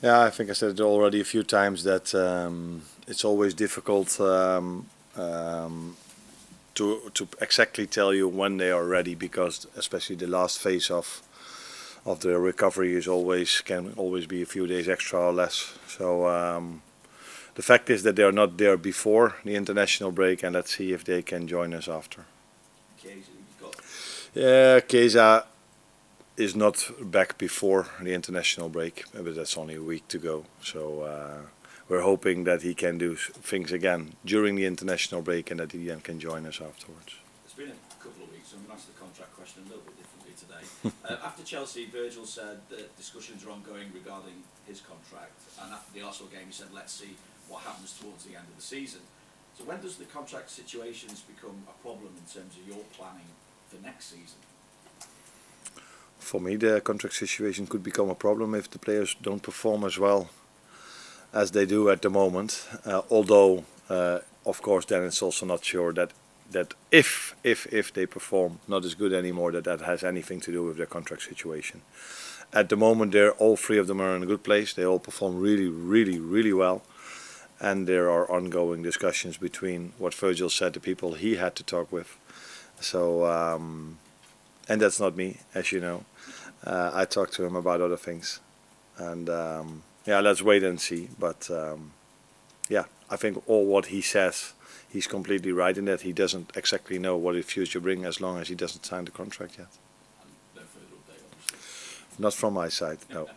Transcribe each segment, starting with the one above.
Yeah, I think I said it already a few times that it's always difficult to exactly tell you when they are ready, because especially the last phase of the recovery can always be a few days extra or less. So the fact is that they are not there before the international break, and let's see if they can join us after. Yeah, Keza is not back before the international break, but that's only a week to go. So we're hoping that he can do things again during the international break and that he then can join us afterwards. It's been a couple of weeks, so I'm going to answer the contract question a little bit differently today. After Chelsea, Virgil said that discussions are ongoing regarding his contract, and after the Arsenal game he said, let's see what happens towards the end of the season. So when does the contract situations become a problem in terms of your planning for next season? For me, the contract situation could become a problem if the players don't perform as well as they do at the moment. Although, of course, then it's also not sure that if they perform not as good anymore, that has anything to do with their contract situation. At the moment, all three of them are in a good place. They all perform really well, and there are ongoing discussions between what Virgil said, the people he had to talk with. So, and that's not me, as you know. I talked to him about other things, and yeah, let's wait and see. But yeah, I think all what he says, he's completely right in that he doesn't exactly know what the future brings as long as he doesn't sign the contract yet. No further update, obviously. Not from my side, no.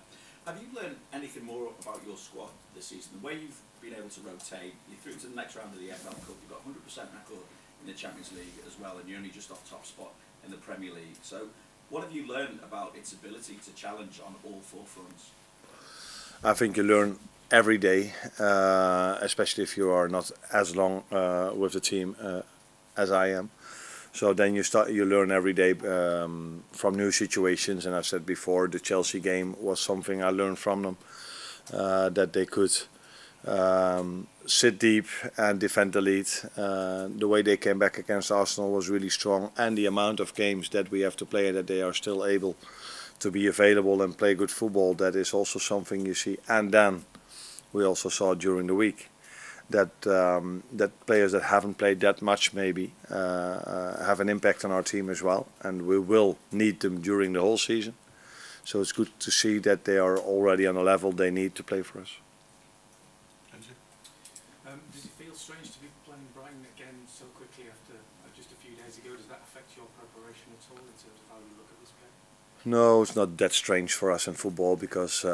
Have you learned anything more about your squad this season? The way you've been able to rotate, you're through to the next round of the FL Cup, you've got 100% record in the Champions League as well, and you're only just off top spot in the Premier League. So what have you learned about its ability to challenge on all four fronts? I think you learn every day, especially if you are not as long with the team as I am. So then you learn every day from new situations. And I said before, the Chelsea game was something I learned from them, that they could sit deep and defend the lead. The way they came back against Arsenal was really strong, and the amount of games that we have to play, that they are still able to be available and play good football, that is also something you see. And then we also saw during the week that that players that haven't played that much maybe have an impact on our team as well, and we will need them during the whole season. So it's good to see that they are already on a level they need to play for us. Does it feel strange to be playing Brighton again so quickly after just a few days ago? Does that affect your preparation at all in terms of how you look at this game? No, it's not that strange for us in football, because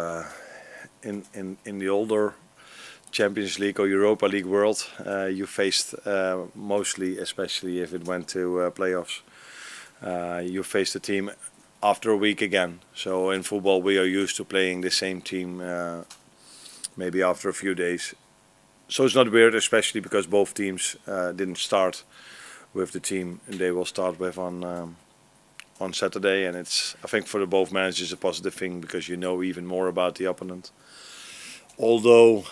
in the older Champions League or Europa League world, you faced mostly, especially if it went to playoffs, you faced the team after a week again. So in football we are used to playing the same team maybe after a few days. So it's not weird, especially because both teams didn't start with the team they will start with on Saturday, and it's, I think, for the both managers a positive thing, because you know even more about the opponent. Although,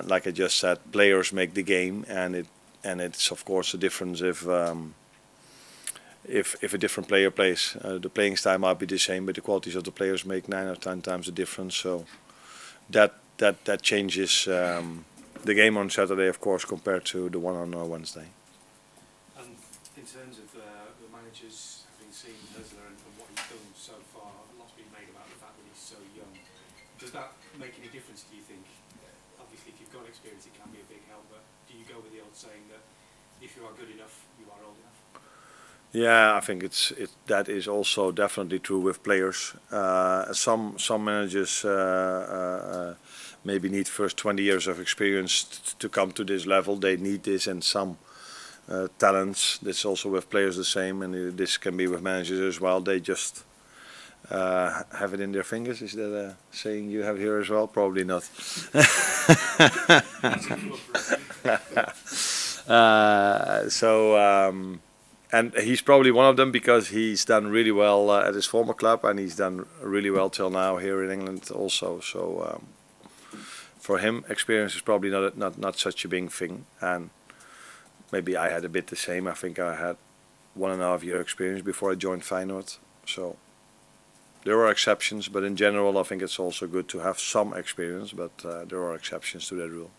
like I just said, players make the game, and it's of course a difference if a different player plays. The playing style might be the same, but the qualities of the players make 9 or 10 times the difference. So that changes the game on Saturday, of course, compared to the one on Wednesday. And in terms of the managers, having seen Özil and what he's done so far, a lot's been made about the fact that he's so young. Does that make any difference, do you think? Obviously, if you've got experience, it can be a big help, but do you go with the old saying that if you are good enough, you are old enough? Yeah, I think that is also definitely true with players. Some managers maybe need first 20 years of experience to come to this level. They need this, and some talents. That's also with players the same, and this can be with managers as well. They just have it in their fingers. Is that a saying you have here as well? Probably not. And he's probably one of them, because he's done really well at his former club, and he's done really well till now here in England also. So for him, experience is probably not such a big thing. And maybe I had a bit the same. I think I had 1.5 year experience before I joined Feyenoord. So there are exceptions, but in general I think it's also good to have some experience, but there are exceptions to that rule.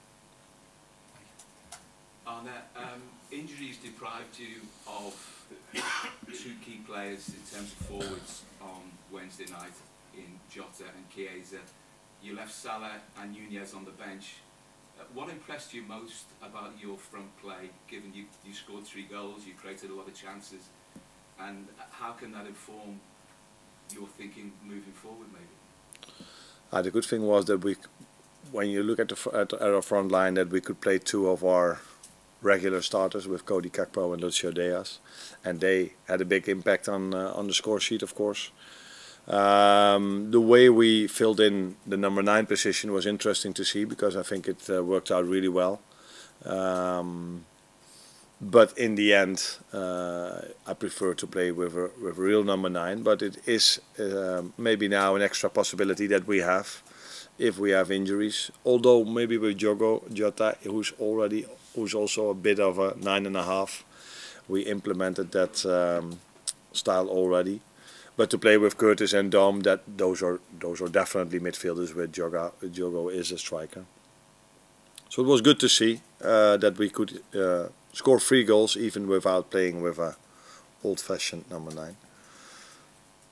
Arne, injuries deprived you of two key players in terms of forwards on Wednesday night in Jota and Chiesa. You left Salah and Nunez on the bench. What impressed you most about your front play, given you scored 3 goals, you created a lot of chances, and how can that inform your thinking moving forward, maybe? The good thing was that when you look at our front line, that we could play 2 of our regular starters with Cody Gakpo and Lucio Diaz, and they had a big impact on the score sheet, of course. The way we filled in the number 9 position was interesting to see, because I think it worked out really well. But in the end, I prefer to play with a real number 9. But it is maybe now an extra possibility that we have if we have injuries. Although maybe with Jota, who's also a bit of a 9.5, we implemented that style already. But to play with Curtis and Dom, those are definitely midfielders. With Jogo is a striker. So it was good to see that we could score 3 goals even without playing with a old-fashioned number 9.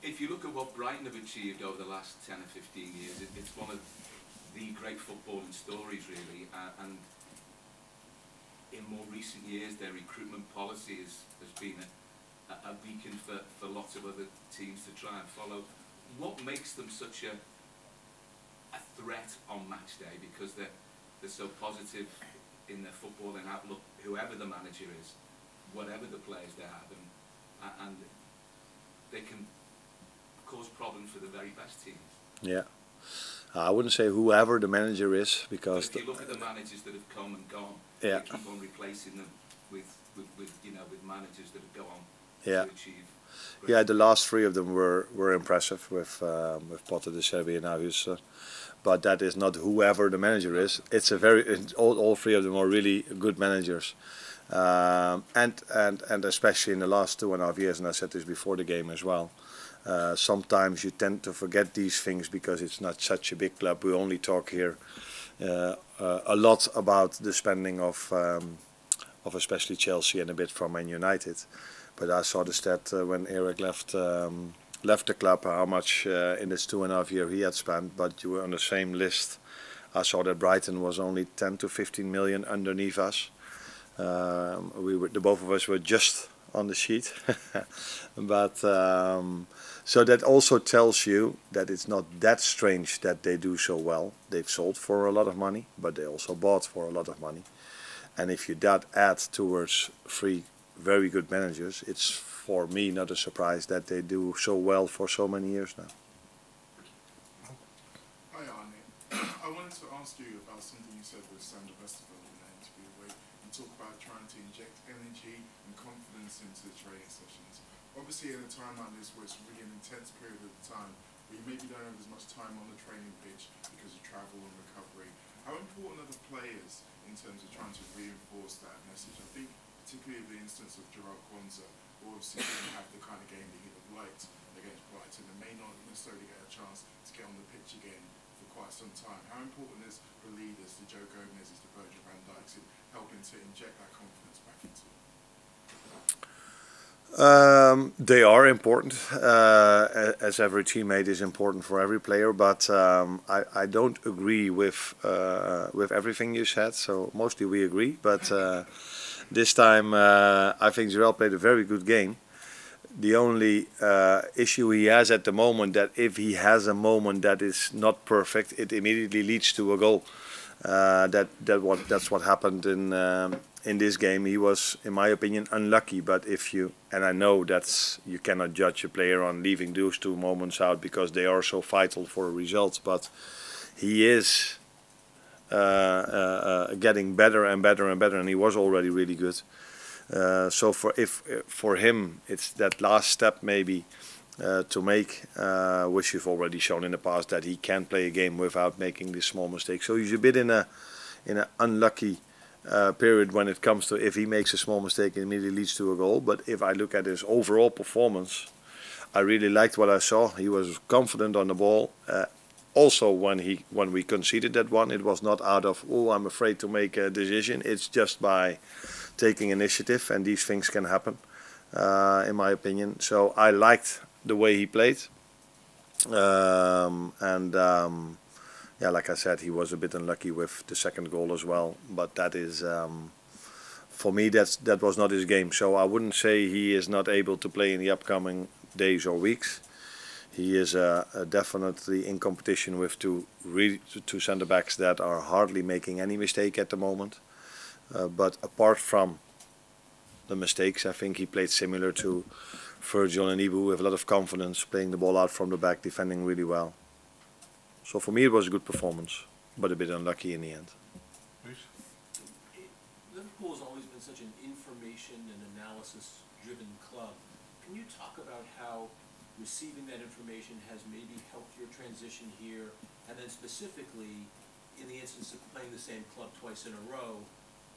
If you look at what Brighton have achieved over the last 10 or 15 years, it's one of the great footballing stories, really. And in more recent years, their recruitment policy has been a beacon for lots of other teams to try and follow. What makes them such a threat on match day? Because they're so positive in their footballing outlook, whoever the manager is, whatever the players they have, and they can cause problems for the very best teams. Yeah, I wouldn't say whoever the manager is, because if you look at the managers that have come and gone, yeah, they keep on replacing them with managers that have gone on. Yeah, yeah. The last 3 of them were impressive with Potter, De Zerbi, and Allister. But that is not whoever the manager is. It's all 3 of them are really good managers, and especially in the last 2.5 years. And I said this before the game as well. Sometimes you tend to forget these things because it's not such a big club. We only talk here a lot about the spending of especially Chelsea and a bit from Man United. But I saw the stat when Eric left the club, how much in this 2.5 years he had spent. But you were on the same list. I saw that Brighton was only 10 to 15 million underneath us. The both of us were just on the sheet. But so that also tells you that it's not that strange that they do so well. They've sold for a lot of money, but they also bought for a lot of money. And if you add towards 3 very good managers, it's for me not a surprise that they do so well for so many years now. Hi Arne, I wanted to ask you about something you said with Sander Westerveld in that interview, where you talk about trying to inject energy and confidence into the training sessions. Obviously in a time like this where it's really an intense period of time, where you maybe don't have as much time on the training pitch because of travel and recovery, how important are the players in terms of trying to reinforce that message? I think particularly in the instance of Gerard Kwanzaa, who obviously didn't have the kind of game that he'd have liked against Brighton and may not necessarily get a chance to get on the pitch again for quite some time. How important is the leaders, the Joe Gomez's, the Virgil van Dijk's, in helping to inject that confidence back into them? They are important, as every teammate is important for every player, but I don't agree with everything you said, so mostly we agree, but this time I think Gerald played a very good game. The only issue he has at the moment, that if he has a moment that is not perfect, it immediately leads to a goal. That's what happened in this game. He was, in my opinion, unlucky. But and I know you cannot judge a player on leaving those 2 moments out because they are so vital for a result. But he is getting better and better and better, and he was already really good. So for him, it's that last step maybe to make, which you've already shown in the past, that he can play a game without making this small mistake. So he's a bit in an unlucky period when it comes to, if he makes a small mistake, it immediately leads to a goal. But if I look at his overall performance, I really liked what I saw. He was confident on the ball. Also, when we conceded that one, it was not out of, oh, I'm afraid to make a decision. It's just by taking initiative, and these things can happen, in my opinion. So I liked the way he played. Yeah, like I said, he was a bit unlucky with the second goal as well. But that is, for me, that was not his game. So I wouldn't say he is not able to play in the upcoming days or weeks. He is definitely in competition with two centre backs that are hardly making any mistake at the moment. But apart from the mistakes, I think he played similar to Virgil and Ibu, with a lot of confidence, playing the ball out from the back, defending really well. So for me it was a good performance, but a bit unlucky in the end. Liverpool has always been such an information and analysis driven club. Can you talk about how receiving that information has maybe helped your transition here, and then specifically in the instance of playing the same club twice in a row,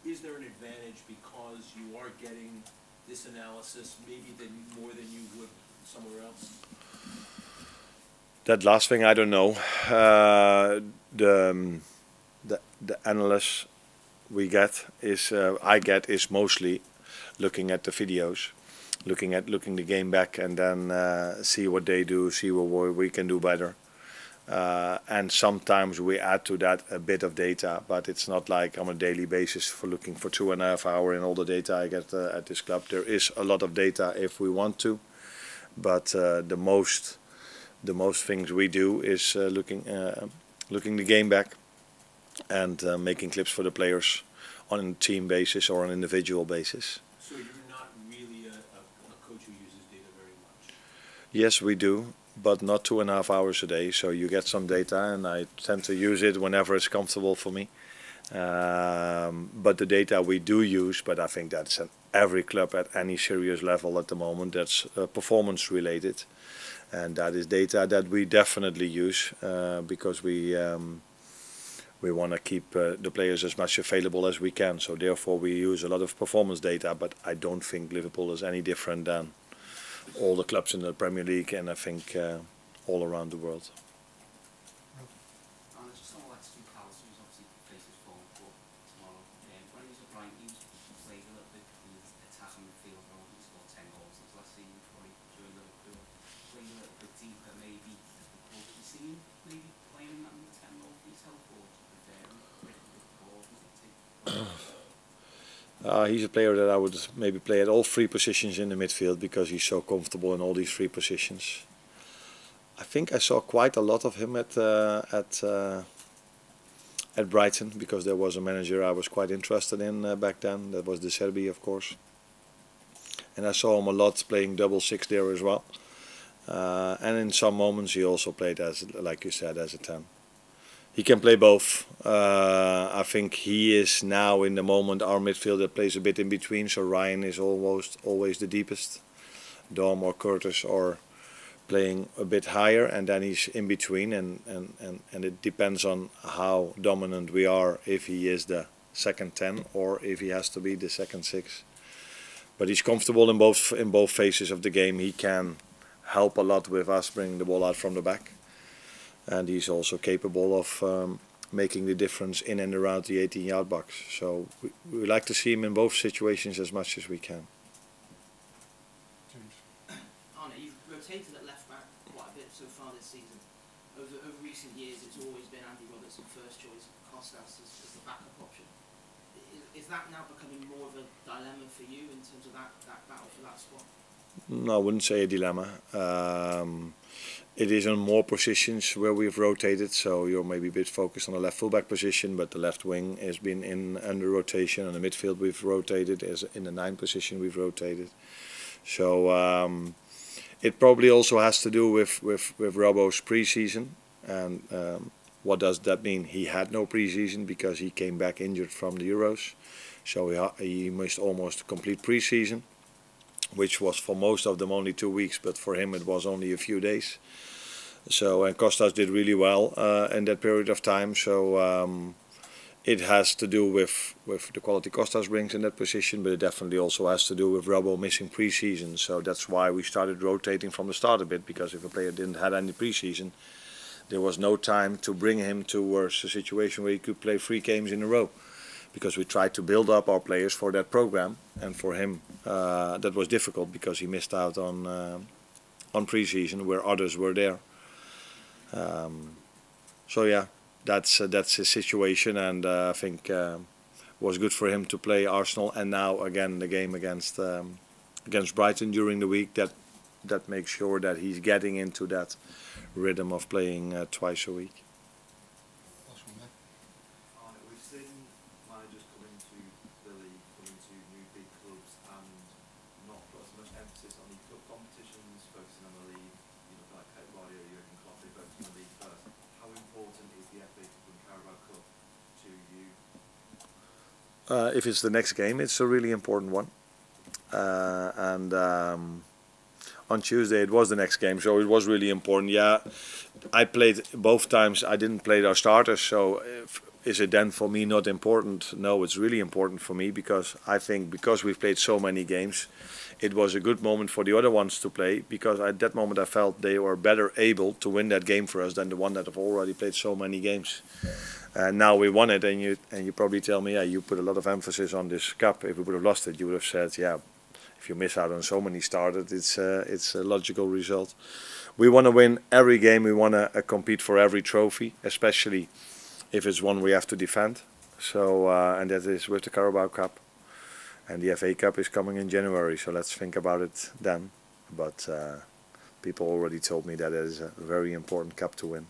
is there an advantage because you are getting this analysis maybe more than you would somewhere else? That last thing I don't know. The analysis we get is I get is mostly looking at the videos, looking the game back, and then see what they do, see what we can do better. And sometimes we add to that a bit of data, but it's not like on a daily basis for looking for 2.5 hours in all the data I get at this club. There is a lot of data if we want to, but the most things we do is looking the game back and making clips for the players on a team basis or an individual basis. So you're not really a coach who uses data very much? Yes, we do, but not 2.5 hours a day. So you get some data, and I tend to use it whenever it's comfortable for me. But the data we do use, but I think that's at every club at any serious level at the moment, that's performance related. And that is data that we definitely use because we want to keep the players as much available as we can. So therefore we use a lot of performance data, but I don't think Liverpool is any different than all the clubs in the Premier League, and I think all around the world. Just on Alexis Mac Allister, who's obviously faces form for tomorrow. When he was at Brighton, he played a little bit in his attack on the field. He scored 10 goals this last season before he joined Liverpool. Playing a little bit deeper, maybe. Have you seen him maybe playing in that number 10 role for yourself, or do you prefer him with the ball? He's a player that I would maybe play at all three positions in the midfield because he's so comfortable in all these three positions. I think I saw quite a lot of him at Brighton because there was a manager I was quite interested in back then. That was De Serbi, of course. And I saw him a lot playing double six there as well. And in some moments he also played as, like you said, as a 10. He can play both. I think he is now in the moment our midfielder plays a bit in between. So Ryan is almost always the deepest. Dom or Curtis are playing a bit higher, and then he's in between. And it depends on how dominant we are, if he is the second 10 or if he has to be the second 6. But he's comfortable in both phases of the game. He can help a lot with us bringing the ball out from the back. And he's also capable of making the difference in and around the 18-yard box. So we like to see him in both situations as much as we can. Arne, you've rotated at left back quite a bit so far this season. Over recent years, it's always been Andy Robertson first choice, Costas as the backup option. Is that now becoming more of a dilemma for you in terms of that battle for that spot? No, I wouldn't say a dilemma. It is on more positions where we've rotated, so you're maybe a bit focused on the left fullback position, but the left wing has been under rotation. On the midfield we've rotated, as in the 9 position we've rotated. So it probably also has to do with Robbo's pre-season. And what does that mean? He had no pre-season because he came back injured from the Euros. So he missed almost a complete pre-season, which was for most of them only 2 weeks, but for him it was only a few days. So, and Costas did really well in that period of time. So It has to do with the quality Costas brings in that position, but it definitely also has to do with Robbo missing pre-season. So that's why we started rotating from the start a bit, because if a player didn't have any pre-season, there was no time to bring him towards a situation where he could play 3 games in a row. Because we tried to build up our players for that program, and for him that was difficult because he missed out on pre-season where others were there. So yeah, that's his situation, and I think was good for him to play Arsenal, and now again the game against Brighton during the week. That makes sure that he's getting into that rhythm of playing twice a week. We've seen managers come into the league, come into new big clubs, and not put as much emphasis on the club competitions, focusing on the league. You know, like Pep Guardiola, Jurgen Klopp, they focus on the league first. How important is the FA Cup and Carabao Cup to you? If it's the next game, it's a really important one. On Tuesday it was the next game, so it was really important. Yeah, I played both times. I didn't play our starters, so is it then for me not important? No, it's really important for me, because I think because we've played so many games, it was a good moment for the other ones to play, because at that moment I felt they were better able to win that game for us than the one that have already played so many games. And now we won it, and you probably tell me, yeah, you put a lot of emphasis on this cup. If we would have lost it, you would have said, yeah, if you miss out on so many starters, it's a logical result. We want to win every game. We want to compete for every trophy, especially if it's one we have to defend. So and that is with the Carabao Cup, and the FA Cup is coming in January. So let's think about it then. But people already told me that it is a very important cup to win.